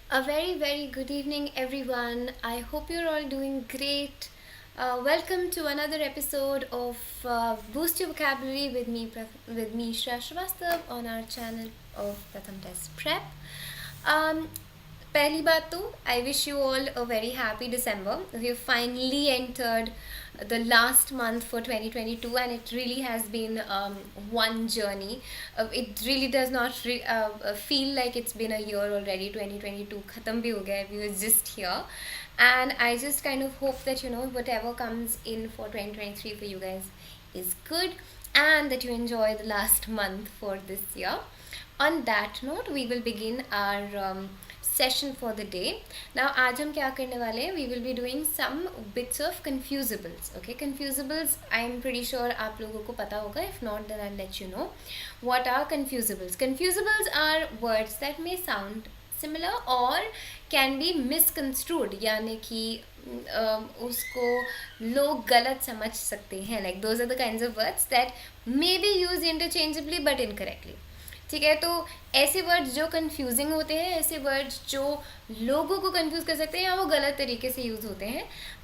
A very good evening, everyone. I hope you're all doing great. Welcome to another episode of Boost Your Vocabulary with me, Shreya Srivastav, on our channel of Pratham Test Prep. Um, पहली बात तो I wish you all a very happy December. We finally entered the last month for 2022 and it really has been one journey. It really does not feel like it's been a year already. 2022 khatam bhi ho gaya, we were just here, and I just kind of hope that whatever comes in for 2023 for you guys is good and that you enjoy the last month for this year. On that note, we will begin our session for the day. Now आज हम क्या करने वाले हैं? We will be doing some bits of confusables. Okay, confusables I'm pretty sure आप लोगों को पता होगा. If not, then I'll let you know. What are confusables? Confusables are words that may sound similar or can be misconstrued, यानी कि उसको लोग गलत समझ सकते हैं. Like those are the kinds of words that may be used interchangeably but incorrectly. ठीक है, तो ऐसे वर्ड्स जो कंफ्यूजिंग होते हैं, ऐसे वर्ड्स जो लोगों को कंफ्यूज कर सकते हैं या वो गलत तरीके से यूज़ होते हैं,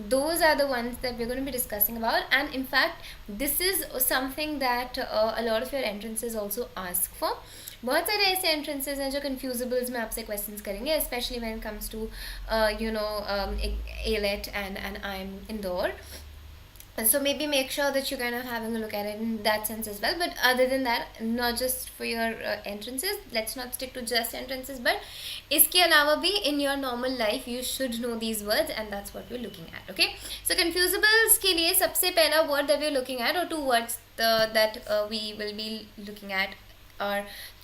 those are the ones that we are going to be discussing about. And in fact this is something that a lot of your entrances also ask for. बहुत सारे ऐसे एंट्रेंसेज हैं जो कंफ्यूजेबल्स में आपसे क्वेश्चंस करेंगे, specially when it comes to AILET and IIM Indore. So maybe make sure that you're kind of having a look at it in that sense as well. But other than that, not just for your entrances, let's not stick to just entrances, but iske alawa bhi in your normal life you should know these words, and that's what we're looking at. Okay, so confusables ke liye sabse pehla word that we're looking at, or two words that we will be looking at, are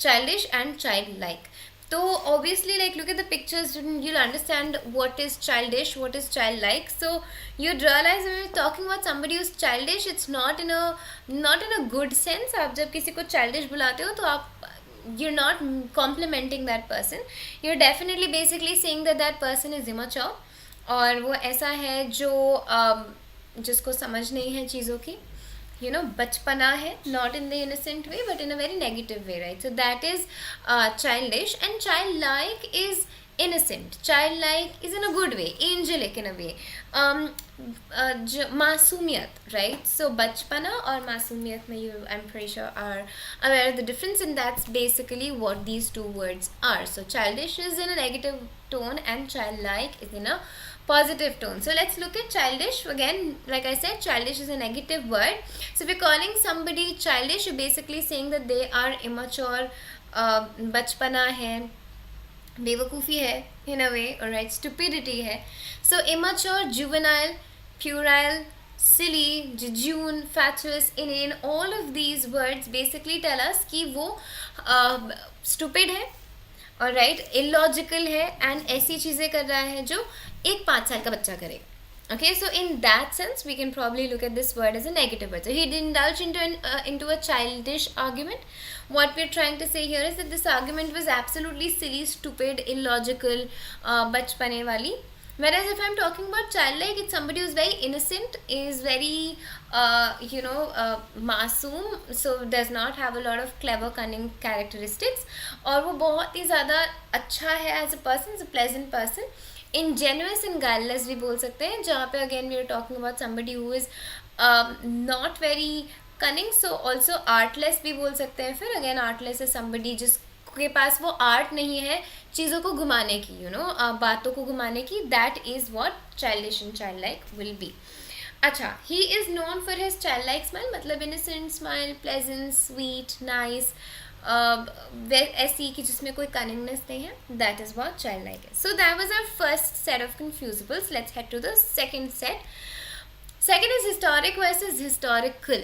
childish and childlike. So obviously, like, look at the pictures, you'll understand what is childish, what is childlike. So you'd realize when you're talking about somebody who's childish, it's not in a good sense. आप जब किसी को childish बुलाते हो तो आप you're not complimenting that person. You're definitely basically saying that that person is immature, और वो ऐसा है जो जिसको समझ नहीं है चीज़ों की. बचपना है, not in the innocent way but in a very negative way, right? So that is childish, and childlike is innocent. Childlike is in a good way, angelic in a way. मासूमियत, right? So बचपना और मासूमियत में you, I'm pretty sure, are aware of the difference, and that's basically what these two words are. So childish is in a negative tone and childlike is in a positive tone. So let's look at childish again. Like I said, childish is a negative word. So if you're calling somebody childish, you're basically saying that they are immature, बचपना है, बेवकूफ़ी है in a way, alright, stupidity है. So immature, juvenile, puerile, silly, jejune, fatuous, inane, all of these words basically tell us कि वो stupid है, alright, illogical है, and ऐसी चीज़ें कर रहा है जो एक 5 साल का बच्चा करेगा. Okay, so in that sense, we can probably look at this word as a negative word. So he indulged into a childish argument. What we're trying to say here is that this argument was absolutely silly, stupid, illogical, bachpane wali. Whereas if I'm talking about childlike, it's somebody who's very innocent, is very, masoom, so does not have a lot of clever, cunning characteristics. और वो बहुत ही ज़्यादा अच्छा है as a person, is a pleasant person. Ingenuous and guileless भी बोल सकते हैं, जहाँ पे again we are talking about somebody who is not very cunning, so also artless भी बोल सकते हैं. फिर again artless is somebody जिसके पास वो art नहीं है चीज़ों को घुमाने की, बातों को घुमाने की. That is what childish and childlike will be. अच्छा, he is known for his childlike smile, मतलब innocent smile, pleasant, sweet, nice, ऐसी कि जिसमें कोई cunningness नहीं है. That is what childlike is. So that was our first set of confusables. Let's head to the second set. Second is historic versus historical.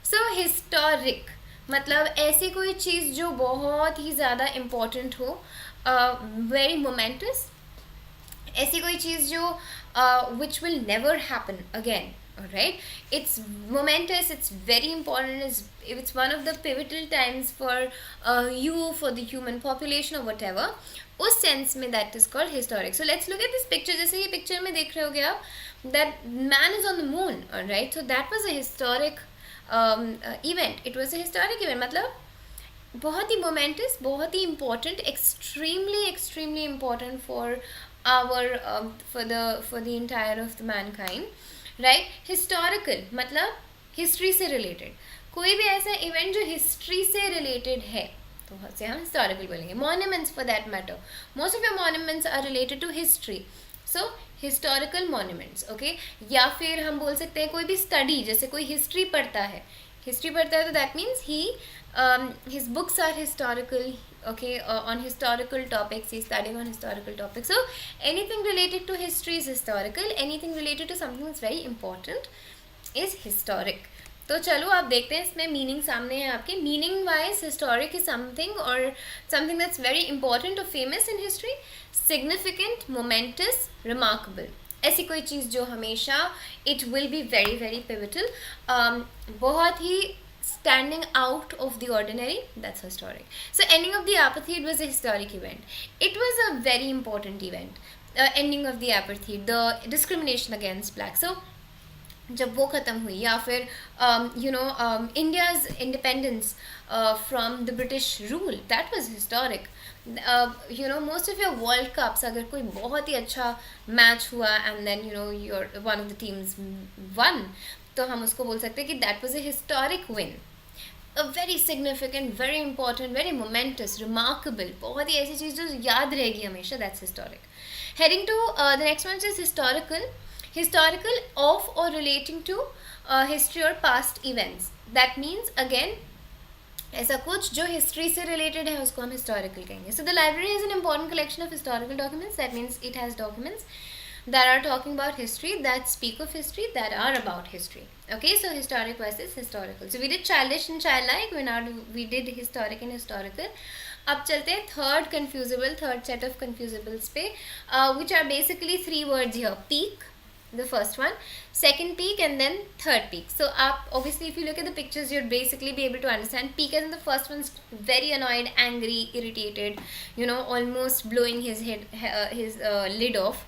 So historic मतलब ऐसी कोई चीज़ जो बहुत ही ज़्यादा important हो, very momentous, ऐसी कोई चीज़ जो which will never happen again. Alright, it's momentous, it's very important, it's one of the pivotal times for you, for the human population or whatever. उस sense में that is called historic. So let's look at this picture. जैसे ये picture में देख रहे होगे आप, that man is on the moon. Alright, so that was a historic event. It was a historic event. मतलब बहुत ही momentous, बहुत ही important, extremely important for our for the entire of the mankind, right? Historical मतलब history से related, कोई भी ऐसा event जो history से related है तो से हम historical बोलेंगे. Monuments for that matter, most of your monuments are related to history, so historical monuments, okay? या फिर हम बोल सकते हैं कोई भी study, जैसे कोई history पढ़ता है तो that means his books are historical, okay? On historical topics, he's studying on historical topics. So anything related to history is historical, anything related to something that's very important is historic. तो चलो आप देखते हैं इसमें meaning सामने है आपके. Meaning wise historic is something और समथिंग दैट्स वेरी इंपॉर्टेंट और famous in history, significant, moments, remarkable, ऐसी कोई चीज़ जो हमेशा it will be very very pivotal, बहुत ही standing out of the ordinary, that's historic. So ending of the apartheid was a historic event. It was a very important event. Ending of the apartheid, the discrimination against blacks. So जब वो ख़त्म हुई या फिर India's independence from the British rule, that was historic. Most of your World Cups, अगर कोई बहुत ही अच्छा मैच हुआ and then you're one of the teams won, तो हम उसको बोल सकते हैं कि that was a historic win, a very significant, very important, very momentous, remarkable, बहुत ही ऐसी चीज़ जो याद रहेगी हमेशा, that's historic. Heading to the next one is historical of or relating to history or past events. That means again ऐसा कुछ जो history से रिलेटेड है उसको हम हिस्टोरिकल कहेंगे. So the library is an important collection of historical documents. That means it has documents that are talking about history, that speak of history, that are about history. Okay, so historic versus historical. So we did childish and childlike, we did historic and historical. अब चलते हैं third set of confusables पे, which are basically 3 words here. Peak, the first one, second peak, and then third peak. So obviously if you look at the pictures, you'd basically be able to understand peak as in the first one's very annoyed, angry, irritated, almost blowing his lid off.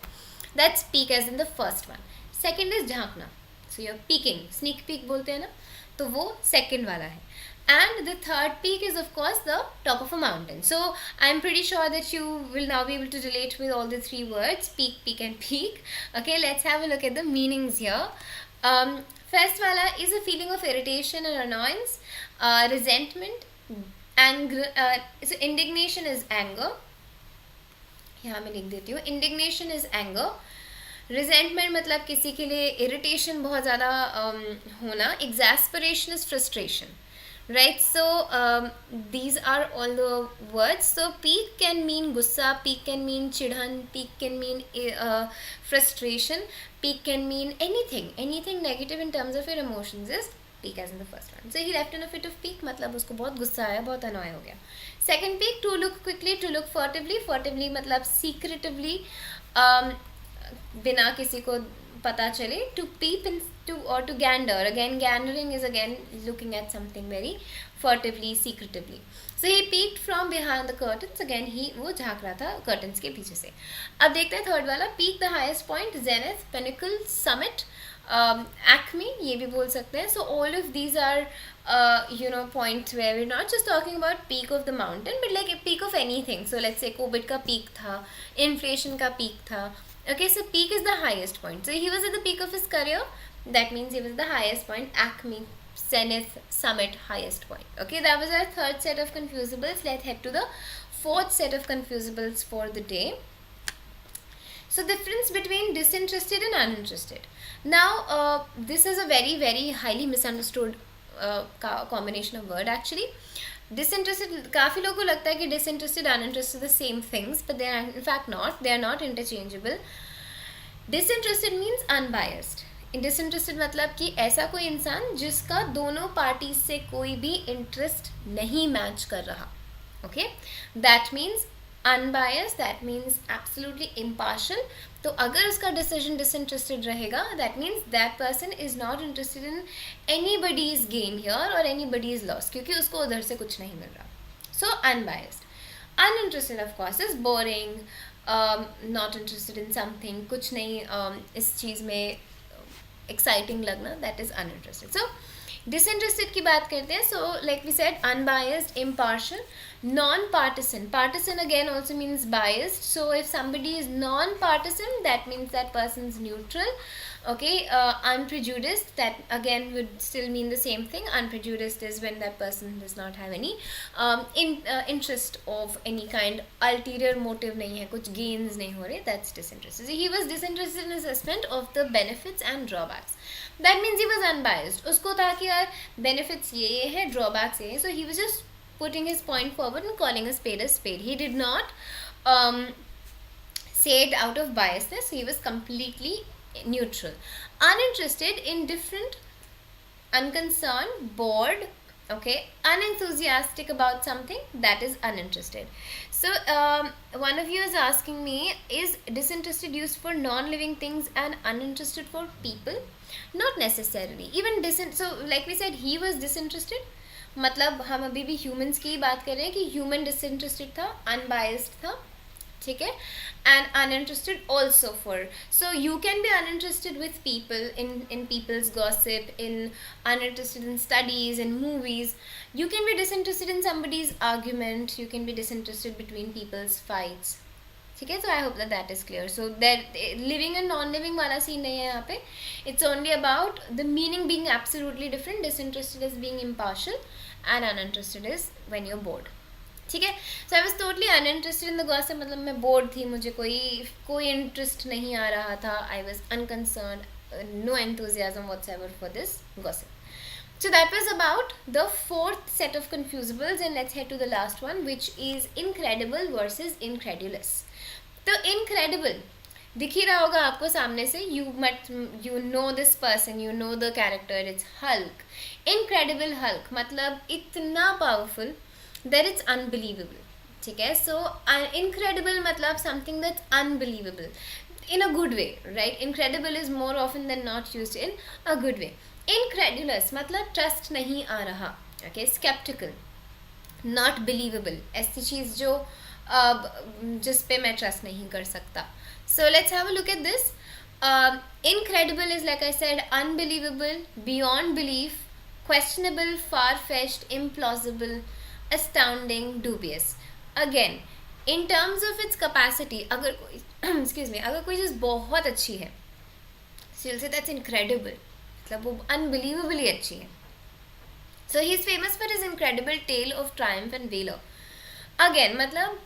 That's peak as in the first one. Second is झांकना. So you're peeking, sneak peek बोलते हैं ना, तो वो second वाला है. And the third peak is of course the top of a mountain. So I'm pretty sure that you will now be able to relate with all the 3 words, peak, peak and peak. Okay, let's have a look at the meanings here. First wala is a feeling of irritation and annoyance, resentment, anger. So indignation is anger. यहाँ मैं लिख देती हूँ. Indignation is anger. Resentment मतलब किसी के लिए irritation बहुत ज़्यादा होना. Exasperation is frustration, right? So these are all the words. So peak can mean गुस्सा, पीक कैन मीन चिढ़न, peak can mean frustration, peak can mean anything negative in terms of your emotions is peak as in the first one. So he left in a fit of pique, मतलब उसको बहुत गुस्सा आया, बहुत annoy हो गया. Second peak, to look quickly, to look furtively मतलब secretively, बिना किसी को पता चले. To peep or to gander. Again, gandering is again looking at something very furtively, secretively. So he peeked from behind the curtains. Again वो झाँक रहा था curtains के पीछे से. अब देखते हैं third वाला. Peak, the highest point, zenith, pinnacle, summit, acme, ये भी बोल सकते हैं. So all of these are points where we're not just talking about peak of the mountain, but like a peak of anything. So let's say COVID का peak था, inflation का peak था. Okay, so peak is the highest point. So he was at the peak of his career. That means he was the highest point. Acme, zenith, summit, highest point. Okay, that was our third set of confusables. Let's head to the fourth set of confusables for the day. So difference between disinterested and uninterested. Now this is a very very highly misunderstood combination of word actually. Disinterested, काफ़ी लोगों को लगता है कि disinterested and uninterested the same things, but they are in fact not. They are not interchangeable. Disinterested means unbiased. Disinterested मतलब कि ऐसा कोई इंसान जिसका दोनों पार्टी से कोई भी इंटरेस्ट नहीं मैच कर रहा. Okay, that means unbiased, that means absolutely impartial. तो अगर उसका decision disinterested रहेगा, that means that person is not interested in anybody's gain here or anybody's loss, क्योंकि उसको उधर से कुछ नहीं मिल रहा. So unbiased. Uninterested of course is boring, not interested in something, कुछ नहीं इस चीज़ में exciting लगना, that is uninterested. So Disinterested की बात करते हैं. So like we said, unbiased, impartial, non-partisan. Partisan again also means biased. So if somebody is non-partisan, that means that person is neutral. Okay, unprejudiced, that again would still mean the same thing. Unprejudiced is when that person does not have any interest of any kind, ulterior motive नहीं है, कुछ gains नहीं हो रहे, that's disinterested. So he was disinterested in assessment of the benefits and drawbacks. That means he was unbiased. उसको था कि यार benefits ये है, drawbacks ये है, so he was just putting his point forward and calling a spade a spade. He did not say it out of biasness. He was completely neutral. Uninterested, indifferent, unconcerned, bored, okay, unenthusiastic about something, that is uninterested. So one of you is asking me, is disinterested used for non-living things and uninterested for people? Not necessarily. Even so like we said, he was disinterested, मतलब हम अभी भी humans की बात कर रहे हैं कि human disinterested था, unbiased था, ठीक है, and uninterested also for. So you can be uninterested with people, in people's gossip, in uninterested in studies, in movies. You can be disinterested in somebody's argument. You can be disinterested between people's fights. ठीक है, so I hope that is clear. So there living and non-living वाला scene नहीं है यहाँ पे. It's only about the meaning being absolutely different. Disinterested is being impartial, and uninterested is when you're bored. ठीक है, so I was totally uninterested in the gossip. मतलब मैं bored थी, मुझे कोई interest नहीं आ रहा था. I was unconcerned, no enthusiasm whatsoever for this gossip. So that was about the fourth set of confusables, and let's head to the last one, which is incredible versus incredulous. तो incredible दिख ही रहा होगा आपको सामने से. You know this person, you know the character. It's Hulk. Incredible Hulk मतलब इतना powerful that it's unbelievable. ठीक है, so incredible मतलब something that's unbelievable in a good way, right? Incredible is more often than not used in a good way. Incredulous मतलब trust नहीं आ रहा. Okay, skeptical, not believable, ऐसी चीज़ जो जिस पे मैं trust नहीं कर सकता. So let's have a look at this. Incredible is, like I said, unbelievable, beyond belief, questionable, far-fetched, implausible, astounding, dubious. Again, in terms of its capacity, अगर कोई excuse me, अगर कोई चीज़ बहुत अच्छी है, so you'll say that's incredible, मतलब वो unbelievably अच्छी है. So he is famous for his incredible tale of triumph and valor. Again, मतलब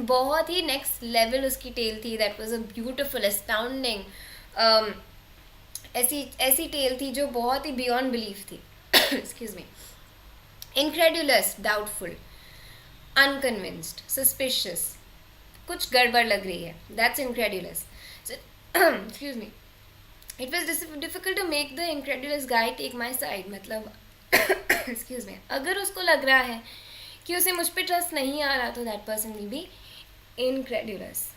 बहुत ही next level उसकी tale थी. That was a beautiful, astounding, ऐसी tale थी जो बहुत ही beyond belief थी. Excuse me. Incredulous, doubtful, unconvinced, suspicious, कुछ गड़बड़ लग रही है. That's incredulous. So, excuse me. It was difficult to make the incredulous guy take my side. मतलब excuse me, अगर उसको लग रहा है कि उसे मुझ पे ट्रस्ट नहीं आ रहा, तो that person will be incredulous.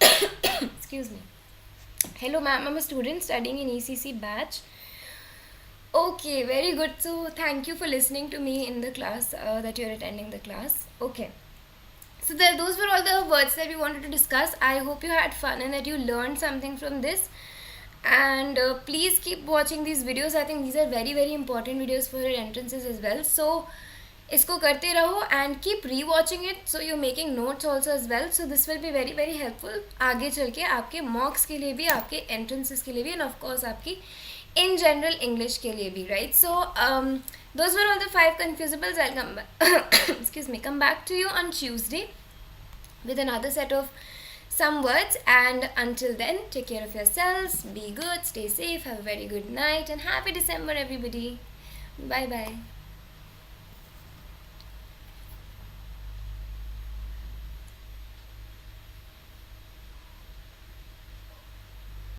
Excuse me. Hello ma'am, I'm a student studying in ECC batch. Okay, very good. So thank you for listening to me in the class, that you're attending the class. Okay. So those were all the words that we wanted to discuss. I hope you had fun and that you learned something from this. And please keep watching these videos. I think these are very, very important videos for your entrances as well. So इसको करते रहो and keep rewatching it. So you're making notes also as well. So this will be very, very helpful आगे चल के आपके mocks के लिए भी, आपके entrances के लिए भी, and of course आपकी in general English के लिए भी, right? So those were all the 5 confusables. I'll come back excuse me, come back to you on Tuesday with another set of some words, and until then, take care of yourselves, be good, stay safe, have a very good night, and happy December everybody. Bye bye.